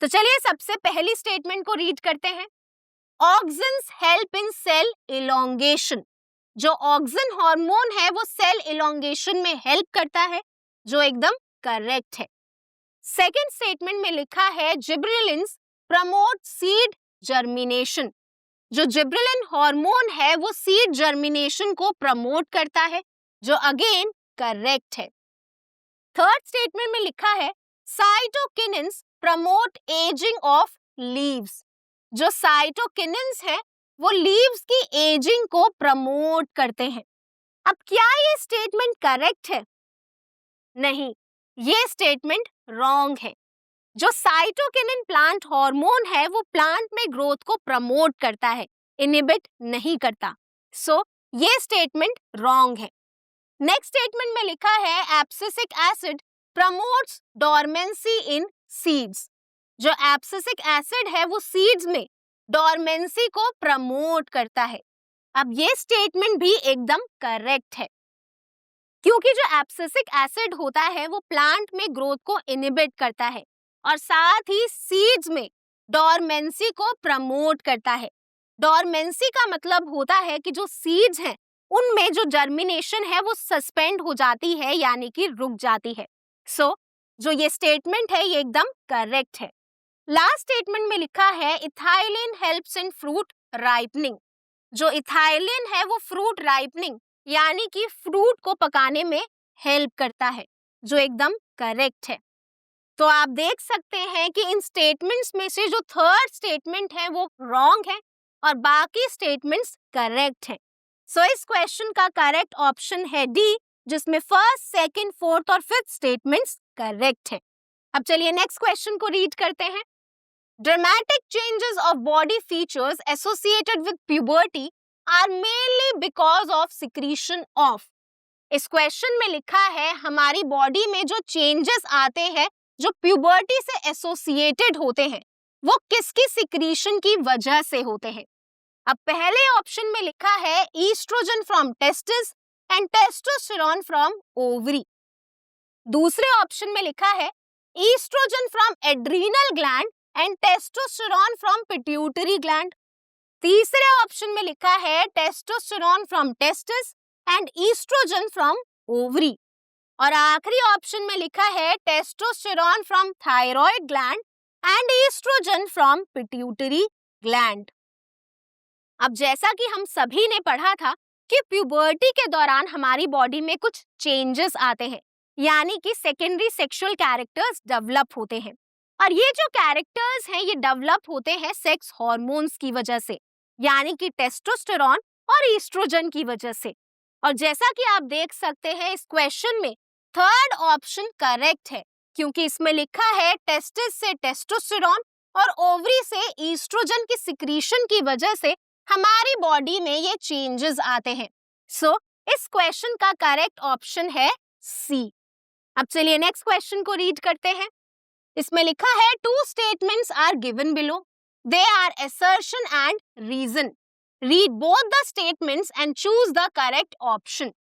तो चलिए सबसे पहली स्टेटमेंट को रीड करते हैं। Auxins help in cell elongation. जो ऑक्सिन हार्मोन है वो सेल इलोंगेशन में हेल्प करता है, जो एकदम करेक्ट है। सेकेंड स्टेटमेंट में लिखा है जिब्रेलिन्स प्रमोट सीड जर्मिनेशन। जो जिब्रेलिन हार्मोन है वो सीड जर्मिनेशन को प्रमोट करता है, जो अगेन करेक्ट है। थर्ड स्टेटमेंट में लिखा है साइटोकिनिन्स प्रमोट एजिंग ऑफ लीव्स। जो साइटोकिनिन्स है वो लीव्स की एजिंग को प्रमोट करते हैं। अब क्या ये स्टेटमेंट करेक्ट है? नहीं, ये स्टेटमेंट रॉन्ग है। जो साइटोकिनिन प्लांट हार्मोन है वो प्लांट में ग्रोथ को प्रमोट करता है, इनहिबिट नहीं करता। सो ये स्टेटमेंट रॉन्ग है। नेक्स्ट स्टेटमेंट में लिखा है एब्सिसिक एसिड प्रमोट्स डोरमेंसी इन सीड्स। जो एब्सिसिक एसिड है वो सीड्स में डोरमेंसी को प्रमोट करता है। अब ये स्टेटमेंट भी एकदम करेक्ट है, क्योंकि जो एब्सिसिक एसिड होता है वो प्लांट में ग्रोथ को इनहिबिट करता है और साथ ही सीड्स में डोरमेंसी को प्रमोट करता है। डोरमेंसी का मतलब होता है कि जो सीड्स हैं उनमें जो जर्मिनेशन है वो सस्पेंड हो जाती है, यानी कि रुक जाती है। सो जो ये स्टेटमेंट है ये एकदम करेक्ट है। लास्ट स्टेटमेंट में लिखा है ethylene helps in fruit ripening. जो इथाइलिन है वो फ्रूट राइपनिंग यानी कि फ्रूट को पकाने में हेल्प करता है, जो एकदम करेक्ट है। तो आप देख सकते हैं कि इन स्टेटमेंट्स में से जो थर्ड स्टेटमेंट है वो रॉन्ग है और बाकी स्टेटमेंट्स करेक्ट हैं। सो इस क्वेश्चन का करेक्ट ऑप्शन है डी, जिसमें फर्स्ट, सेकंड, फोर्थ और फिफ्थ स्टेटमेंट्स करेक्ट है। अब चलिए नेक्स्ट क्वेश्चन को रीड करते हैं। Dramatic changes of body features associated with puberty are mainly because of secretion of। इस क्वेश्चन में लिखा है हमारी बॉडी में जो चेंजेस आते हैं जो प्यूबर्टी से एसोसिएटेड होते हैं वो किसकी सिक्रीशन की वजह से होते हैं। अब पहले ऑप्शन में लिखा है oestrogen from testis and testosterone from ovary. दूसरे ऑप्शन में लिखा है oestrogen from adrenal gland and testosterone from pituitary gland. तीसरे ऑप्शन में लिखा है testosterone from testis and oestrogen from ovary. और आखिरी ऑप्शन में लिखा है testosterone from thyroid gland and oestrogen from pituitary gland. अब जैसा कि हम सभी ने पढ़ा था कि प्यूबर्टी के दौरान हमारी बॉडी में कुछ चेंजेस आते हैं, यानी कि सेकेंडरी सेक्सुअल कैरेक्टर्स डेवलप होते हैं और ये जो कैरेक्टर्स हैं ये डेवलप होते हैं सेक्स हार्मोन्स की वजह से, यानी कि टेस्टोस्टेरोन और ईस्ट्रोजन की वजह से। और जैसा कि आप देख सकते हैं इस क्वेश्चन में थर्ड ऑप्शन करेक्ट है क्योंकि इसमें लिखा है टेस्टिस से टेस्टोस्टेरॉन और ओवरी से ईस्ट्रोजन की सिक्रीशन की वजह से हमारी बॉडी में ये चेंजेस आते हैं। सो इस क्वेश्चन का करेक्ट ऑप्शन है सी। अब चलिए नेक्स्ट क्वेश्चन को रीड करते हैं। इसमें लिखा है two statements are given below, they are assertion and reason, read both the statements and choose the correct option.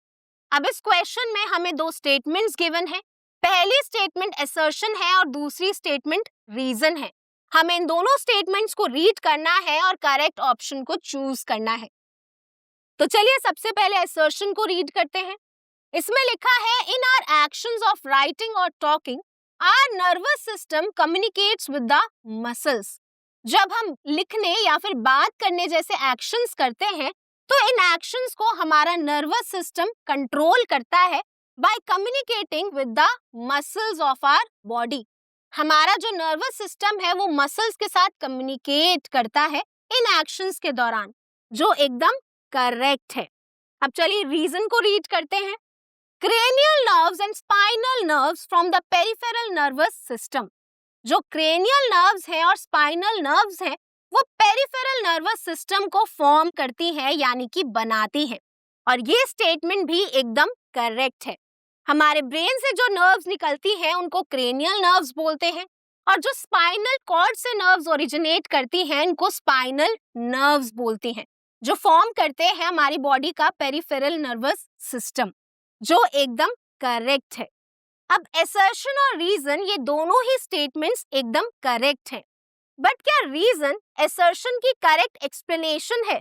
अब इस क्वेश्चन में हमें दो स्टेटमेंट्स गिवन है। पहली स्टेटमेंट असर्शन है और दूसरी स्टेटमेंट रीजन है। हमें इन दोनों स्टेटमेंट्स को रीड करना है और करेक्ट ऑप्शन को चूज करना है। तो चलिए सबसे पहले असर्शन को रीड करते हैं। इसमें लिखा है in our actions of writing और talking our nervous system communicates with the muscles. जब हम लिखने या फिर बात करने जैसे एक्शंस करते हैं तो इन एक्शंस को हमारा नर्वस सिस्टम कंट्रोल करता है by communicating with the muscles of our body. हमारा जो नर्वस सिस्टम है वो मसल्स के साथ कम्युनिकेट करता है इन एक्शंस के दौरान, जो एकदम करेक्ट है। अब चलिए रीजन को रीड करते हैं। Cranial nerves and spinal nerves from the peripheral nervous system. जो क्रेनियल नर्व्स हैं और स्पाइनल नर्व्स हैं वो पेरिफेरल नर्वस सिस्टम को फॉर्म करती है, यानी कि बनाती है। और ये स्टेटमेंट भी एकदम करेक्ट है। हमारे ब्रेन से जो नर्व्स निकलती हैं उनको क्रेनियल नर्व्स बोलते हैं और जो स्पाइनल कॉर्ड से नर्व्स ओरिजिनेट करती हैं इनको स्पाइनल नर्व्स बोलती हैं, जो फॉर्म करते हैं हमारी बॉडी का पेरिफेरल नर्वस सिस्टम, जो एकदम करेक्ट है। अब असर्शन और रीजन ये दोनों ही स्टेटमेंट्स एकदम करेक्ट हैं, बट क्या रीजन असर्शन की करेक्ट एक्सप्लेनेशन है?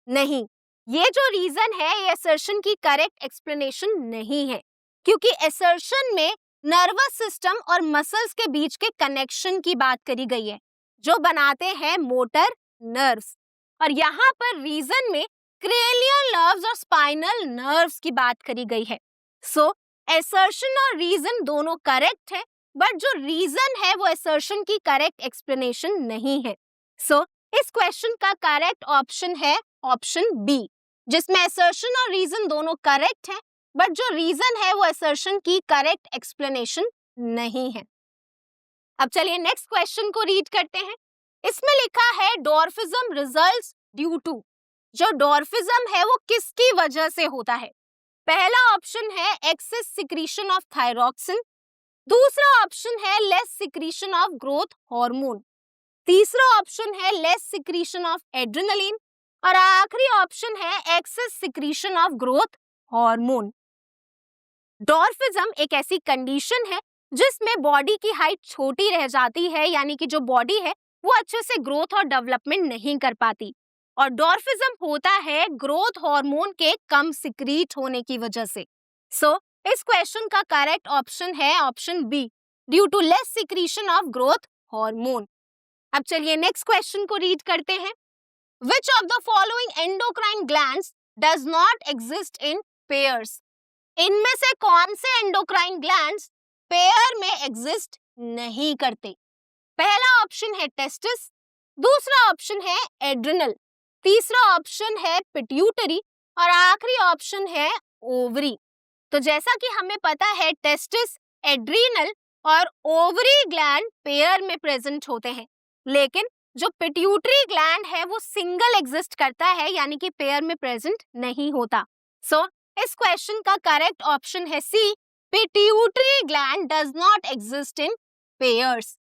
नहीं, ये जो रीजन है ये असर्शन की करेक्ट एक्सप्लेनेशन नहीं है, क्योंकि असर्शन में नर्वस सिस्टम और मसल्स के बीच के कनेक्शन की बात करी गई है, जो बनाते हैं मोटर नर्व्स। और यहाँ पर रीजन में क्रेनियल नर्व्स और स्पाइनल नर्व्स की बात करी गई है। सो असर्शन और रीजन दोनों करेक्ट है, बट जो रीजन है वो असर्शन की करेक्ट एक्सप्लेनेशन नहीं है। सो इस क्वेश्चन का करेक्ट ऑप्शन है ऑप्शन बी, जिसमें असर्शन और रीजन दोनों करेक्ट है, बट जो रीजन है वो असर्शन की करेक्ट एक्सप्लेनेशन नहीं है। अब चलिए नेक्स्ट क्वेश्चन को रीड करते हैं। इसमें लिखा है डॉर्फिज्म रिजल्ट्स ड्यू टू। जो डॉर्फिज्म है वो किसकी वजह से होता है? पहला ऑप्शन है एक्सेस सिक्रीशन ऑफ थायरॉक्सिन, दूसरा ऑप्शन है less secretion of growth hormone, तीसरा ऑप्शन है लेस सिक्रीशन ऑफ एड्रेनलिन और आखिरी ऑप्शन है excess secretion of growth hormone. Dwarfism एक ऐसी कंडीशन है जिसमें बॉडी की हाइट छोटी रह जाती है, यानी कि जो बॉडी है वो अच्छे से ग्रोथ और डेवलपमेंट नहीं कर पाती, और डॉर्फिज्म होता है ग्रोथ हार्मोन के कम सिक्रीट होने की वजह से। सो इस क्वेश्चन का करेक्ट ऑप्शन है option B, due to less secretion of growth hormone. अब चलिए नेक्स्ट क्वेश्चन को रीड करते हैं। Which of the following endocrine glands does not exist in pairs? इनमें से कौन से एंडोक्राइन ग्लैंड्स पेयर में एग्जिस्ट नहीं करते? पहला ऑप्शन है टेस्टिस, दूसरा ऑप्शन है एड्रिनल, तीसरा ऑप्शन है पिट्यूटरी और आखिरी ऑप्शन है ओवरी। तो जैसा कि हमें पता है टेस्टिस, एड्रिनल और ओवरी ग्लैंड पेयर में प्रेजेंट होते हैं, लेकिन जो पिट्यूटरी ग्लैंड है वो सिंगल एग्जिस्ट करता है, यानी कि पेयर में प्रेजेंट नहीं होता। सो इस क्वेश्चन का करेक्ट ऑप्शन है C, pituitary gland does not exist in pairs.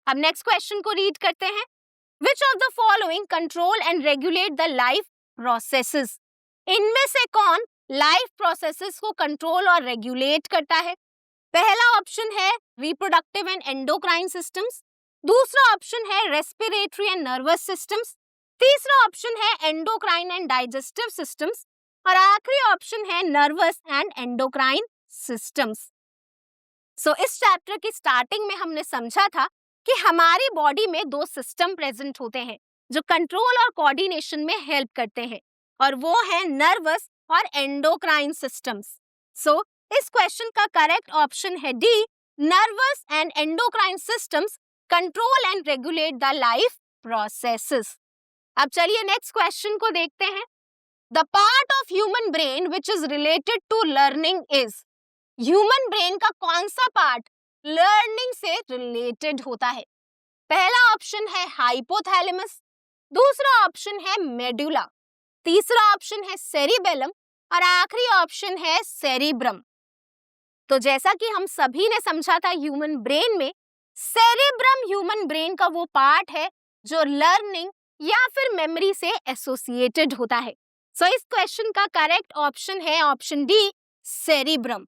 अब नेक्स्ट क्वेश्चन को रीड करते हैं। Which of the following control and regulate the life processes? इनमें से कौन लाइफ प्रोसेसेस को कंट्रोल और रेगुलेट करता है? पहला ऑप्शन है रिप्रोडक्टिव एंड एंडोक्राइन सिस्टम्स, दूसरा ऑप्शन है रेस्पिरेटरी एंड नर्वस सिस्टम्स, तीसरा ऑप्शन है एंडोक्राइन एंड डाइजेस्टिव सिस्टम्स और आखिरी ऑप्शन है नर्वस एंड एंडोक्राइन सिस्टम्स। सो इस चैप्टर की स्टार्टिंग में हमने समझा था कि हमारी बॉडी में दो सिस्टम प्रेजेंट होते हैं जो कंट्रोल और कोऑर्डिनेशन में हेल्प करते हैं, और वो है नर्वस और एंडोक्राइन सिस्टम्स। सो इस क्वेश्चन का करेक्ट ऑप्शन है D, nervous and endocrine systems control and regulate the life processes. अब चलिए नेक्स्ट क्वेश्चन को देखते हैं। The part of human brain which is related to learning is. Human brain का कौन सा पार्ट लर्निंग से रिलेटेड होता है। पहला ऑप्शन है हाइपोथैलेमस, दूसरा ऑप्शन है मेडुला, तीसरा ऑप्शन है सेरिबेलम और आखिरी ऑप्शन है सेरिब्रम। तो जैसा कि हम सभी ने समझा था, ह्यूमन ब्रेन में सेरिब्रम ह्यूमन ब्रेन का वो पार्ट है जो लर्निंग या फिर मेमोरी से एसोसिएटेड होता है। सो इस क्वेश्चन का करेक्ट ऑप्शन है option D, cerebrum.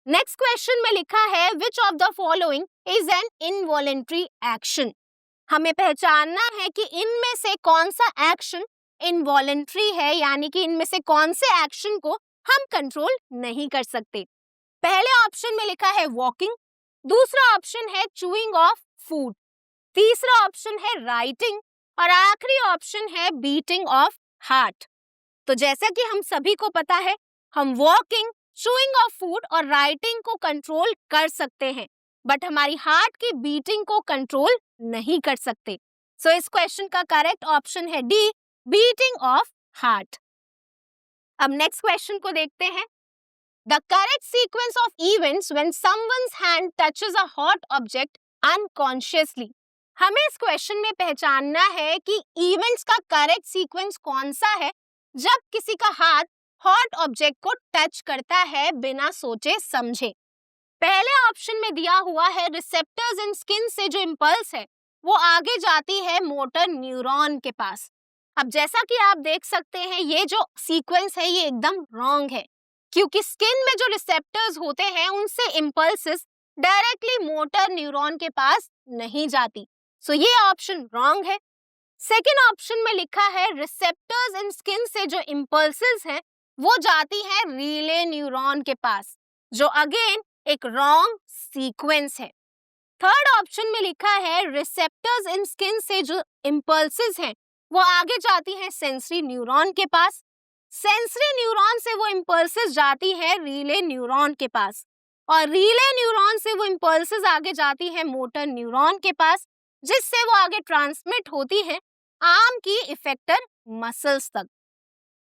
Next question में लिखा है विच of the following is an involuntary action. हमें पहचानना है कि इनमें से कौन सा एक्शन इनवॉलेंट्री है, यानी कि इनमें से कौन से एक्शन को हम कंट्रोल नहीं कर सकते। पहले ऑप्शन में लिखा है वॉकिंग, दूसरा ऑप्शन है चूइंग ऑफ फूड, तीसरा ऑप्शन है राइटिंग और आखिरी ऑप्शन है बीटिंग ऑफ हार्ट। तो जैसा कि हम सभी को पता है, हम वॉकिंग, चूइंग ऑफ फूड और राइटिंग को कंट्रोल कर सकते हैं, बट हमारी हार्ट की बीटिंग को कंट्रोल नहीं कर सकते। सो इस क्वेश्चन का करेक्ट ऑप्शन है डी, बीटिंग ऑफ हार्ट। अब नेक्स्ट क्वेश्चन को देखते हैं। The correct sequence of events when someone's hand touches a hot object unconsciously। हमें इस क्वेश्चन में पहचानना है कि इवेंट्स का करेक्ट सीक्वेंस कौन सा है जब किसी का हाथ हॉट ऑब्जेक्ट को टच करता है बिना सोचे समझे। पहले ऑप्शन में दिया हुआ है रिसेप्टर्स इन स्किन से जो इंपल्स है वो आगे जाती है मोटर न्यूरॉन के पास। अब जैसा कि आप देख सकते हैं, ये जो सीक्वेंस है ये एकदम रॉन्ग है, क्योंकि स्किन में जो रिसेप्टर्स होते हैं उनसे इंपल्सेस डायरेक्टली मोटर न्यूरॉन के पास नहीं जाती। सो ये ऑप्शन रॉन्ग है। सेकेंड ऑप्शन में लिखा है रिसेप्टर्स इन स्किन से जो इंपल्सेस हैं वो जाती है रिले न्यूरॉन के पास, जो अगेन एक रॉन्ग सीक्वेंस है। थर्ड ऑप्शन में लिखा है रिसेप्टर्स इन स्किन से जो इंपल्सेस हैं वो आगे जाती है सेंसरी न्यूरॉन के पास, सेंसरी न्यूरॉन से वो इंपल्सेस जाती है रिले न्यूरॉन के पास और रिले न्यूरॉन से वो इंपल्सेस आगे जाती है मोटर न्यूरॉन के पास, जिससे वो आगे ट्रांसमिट होती है आर्म की इफेक्टर मसल्स तक।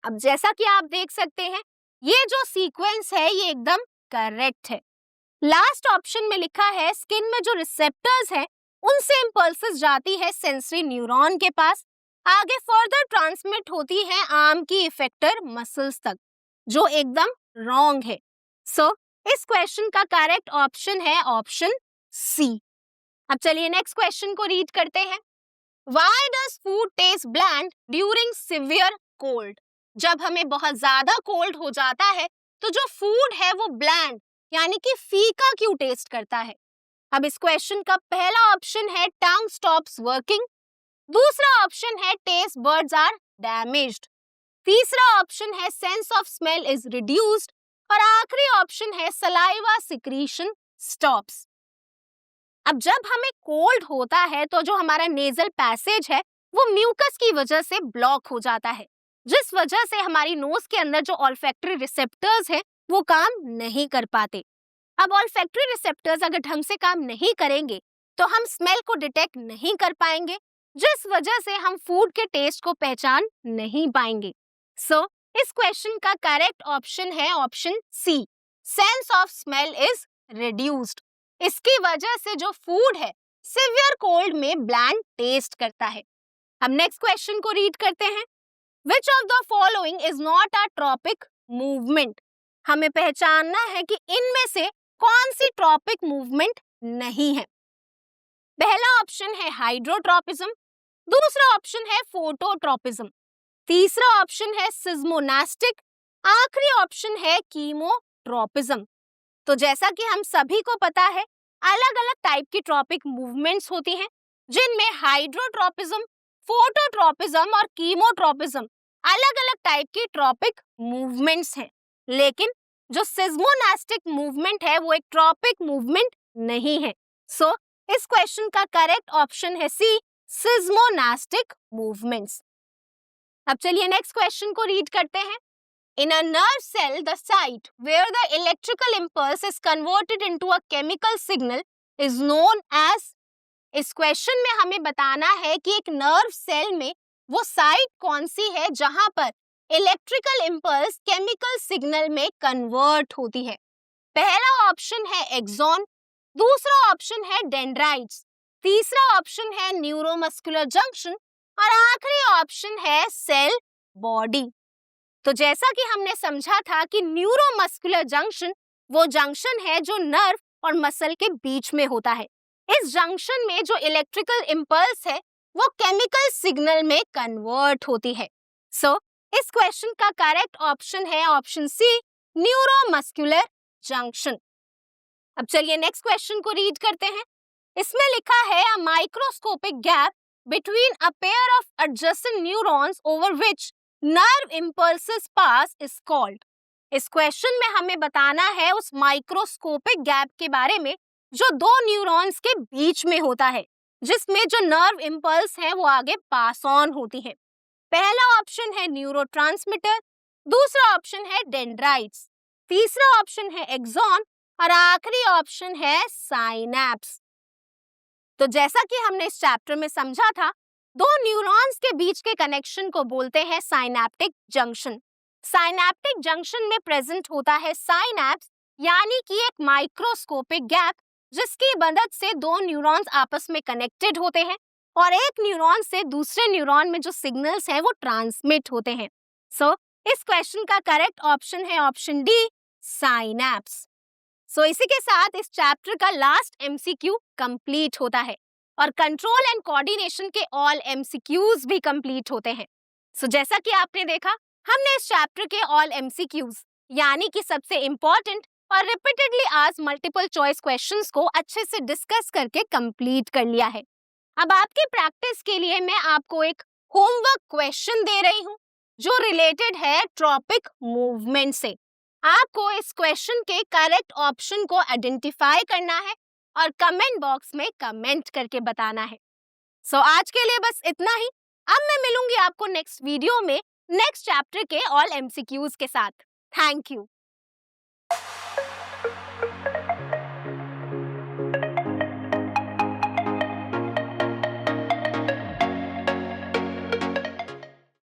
अब जैसा कि आप देख सकते हैं, ये जो सीक्वेंस है ये एकदम करेक्ट है। लास्ट ऑप्शन में लिखा है स्किन में जो रिसेप्टर्स हैं उनसे इंपल्सेस जाती है सेंसरी न्यूरॉन के पास, आगे फर्दर ट्रांसमिट होती है आर्म की इफेक्टर मसल्स तक, जो एकदम रॉन्ग है। सो इस क्वेश्चन का करेक्ट ऑप्शन है ऑप्शन सी। अब चलिए नेक्स्ट क्वेश्चन को रीड करते हैं। Why does food taste bland during severe cold? जब हमें बहुत ज्यादा कोल्ड हो जाता है तो जो फूड है वो ब्लैंड यानी कि फीका क्यों टेस्ट करता है। अब इस क्वेश्चन का पहला ऑप्शन है टंग स्टॉप्स वर्किंग, दूसरा ऑप्शन है टेस्ट बर्ड्स आर डैमेज्ड, तीसरा ऑप्शन है sense of smell is reduced और आखिरी ऑप्शन है सलाइवा सिक्रीशन स्टॉप्स। अब जब हमें कोल्ड होता है तो जो हमारा नेजल पैसेज है वो म्यूकस की वजह से ब्लॉक हो जाता है, जिस वजह से हमारी नोज के अंदर जो ऑल्फैक्टरी रिसेप्टर्स हैं वो काम नहीं कर पाते। अब ऑल्फैक्टरी रिसेप्टर्स अगर ढंग से काम नहीं करेंगे तो हम स्मेल को डिटेक्ट नहीं कर पाएंगे, जिस वजह से हम फूड के टेस्ट को पहचान नहीं पाएंगे। सो इस क्वेश्चन का करेक्ट ऑप्शन है option C, sense of smell is reduced. इसकी वजह से जो फूड है सिवियर कोल्ड में ब्लैंड टेस्ट करता है। अब नेक्स्ट क्वेश्चन को रीड करते हैं। Which of the following is not a tropic movement? हमें पहचानना है कि इनमें से कौन सी ट्रॉपिक मूवमेंट नहीं है। पहला ऑप्शन है हाइड्रोट्रॉपिज्म, दूसरा ऑप्शन है फोटोट्रॉपिज्म, तीसरा ऑप्शन है सिस्मोनास्टिक, आखिरी ऑप्शन है कीमोट्रॉपिज्म। तो जैसा कि हम सभी को पता है, अलग अलग टाइप की ट्रॉपिक मूवमेंट्स होती हैं, जिनमें हाइड्रोट्रॉपिज्म, फोटोट्रॉपिज्म और कीमोट्रॉपिज्म अलग अलग टाइप की ट्रॉपिक मूवमेंट्स हैं। लेकिन जो सिस्मोनास्टिक मूवमेंट है वो एक ट्रॉपिक मूवमेंट नहीं है। सो इस क्वेश्चन का करेक्ट ऑप्शन है सी, सिस्मोनास्टिक मूवमेंट्स। अब चलिए नेक्स्ट क्वेश्चन को रीड करते हैं। In a nerve cell, the site where the electrical impulse is converted into a chemical signal is known as। इस क्वेश्चन में हमें बताना है कि एक नर्व सेल में वो साइट कौन सी है जहां पर इलेक्ट्रिकल इंपल्स केमिकल सिग्नल में कन्वर्ट होती है। पहला ऑप्शन है एक्सॉन, दूसरा ऑप्शन है डेंड्राइट्स, तीसरा ऑप्शन है न्यूरोमस्कुलर जंक्शन और आखिरी ऑप्शन है सेल बॉडी। तो जैसा कि हमने समझा था कि न्यूरोमस्कुलर जंक्शन वो जंक्शन है जो नर्व और मसल के बीच में होता है। इस जंक्शन में जो इलेक्ट्रिकल इंपल्स है वो केमिकल सिग्नल में कन्वर्ट होती है। सो इस क्वेश्चन का करेक्ट ऑप्शन है ऑप्शन सी, न्यूरोमस्कुलर जंक्शन। अब चलिए नेक्स्ट क्वेश्चन को रीड करते हैं। इसमें लिखा है a microscopic gap between a pair of adjacent neurons over which nerve impulses pass is called. इस क्वेश्चन में हमें बताना है उस माइक्रोस्कोपिक गैप के बारे में जो दो न्यूरॉन्स के बीच में होता है, जिसमें जो नर्व इंपल्स है वो आगे पास ऑन होती है। पहला ऑप्शन है न्यूरोट्रांसमीटर, दूसरा ऑप्शन है डेंड्राइट्स, तीसरा ऑप्शन है एक्सॉन और आखिरी ऑप्शन है साइनैप्स। तो जैसा कि हमने इस चैप्टर में समझा था, दो न्यूरॉन्स के बीच के कनेक्शन को बोलते हैं साइनैप्टिक जंक्शन। साइनैप्टिक जंक्शन में प्रेजेंट होता है साइनैप्स, यानी कि एक माइक्रोस्कोपिक गैप जिसकी मदद से दो न्यूरॉन्स आपस में कनेक्टेड होते हैं और एक न्यूरॉन से दूसरे न्यूरॉन में जो सिग्नल्स हैं वो ट्रांसमिट होते हैं। सो इस क्वेश्चन का करेक्ट ऑप्शन है ऑप्शन डी, साइनैप्स। इसी के साथ इस चैप्टर का लास्ट एमसीक्यू कंप्लीट होता है और कंट्रोल एंड कोऑर्डिनेशन के ऑल एमसीक्यूज भी कंप्लीट होते हैं। जैसा कि आपने देखा, हमने इस चैप्टर के ऑल एमसीक्यूज यानी कि सबसे इम्पोर्टेंट और रिपीटेडली आज मल्टीपल चॉइस क्वेश्चंस को अच्छे से डिस्कस करके कंप्लीट कर लिया है। अब आपकी प्रैक्टिस के लिए मैं आपको एक होमवर्क क्वेश्चन दे रही हूँ जो रिलेटेड है ट्रॉपिक मूवमेंट से। आपको इस क्वेश्चन के करेक्ट ऑप्शन को आइडेंटिफाई करना है और कमेंट बॉक्स में कमेंट करके बताना है। आज के लिए बस इतना ही। अब मैं मिलूंगी आपको नेक्स्ट वीडियो में नेक्स्ट चैप्टर के ऑल एमसीक्यूज के साथ। Thank you.